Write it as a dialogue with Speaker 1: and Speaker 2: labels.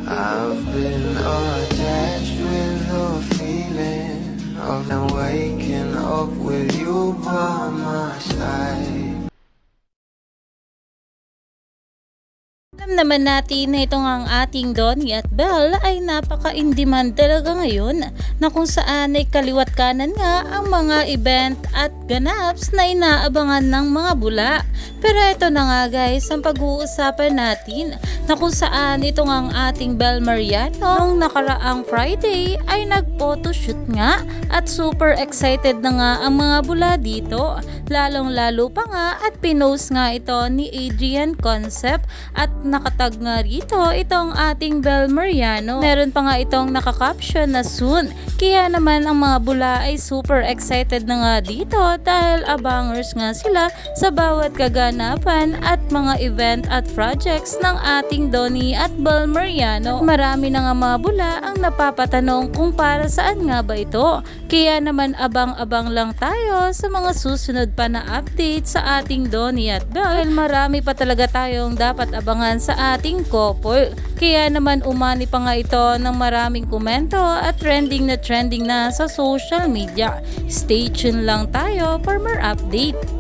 Speaker 1: I've been attached with the feeling of now waking up with you by my side.
Speaker 2: Alam naman natin na itong ang ating Donnie at Belle ay napaka-in-demand talaga ngayon na kung saan ay kaliwat kanan nga ang mga event at ganaps na inaabangan ng mga bula. Pero ito na nga guys ang pag-uusapan natin na kung saan itong ang ating Belle Mariano nung nakaraang Friday ay nag-photoshoot nga at super excited na nga ang mga bula dito. Lalong lalo pa nga at pinost nga ito ni Adrian Concept at nakatag nga rito itong ating Belle Mariano. Meron pa nga itong nakakaption na soon. Kaya naman ang mga bula ay super excited na nga dito dahil abangers nga sila sa bawat kaganapan at mga event at projects ng ating Donnie at Belle Mariano. Marami na nga mga bula ang napapatanong kung para saan nga ba ito. Kaya naman abang-abang lang tayo sa mga susunod pa na update sa ating Donnie at Belle. Dahil marami pa talaga tayong dapat abangan sa ating couple. Kaya naman umani pa nga ito ng maraming komento at trending na sa social media. Stay tuned lang tayo for more update.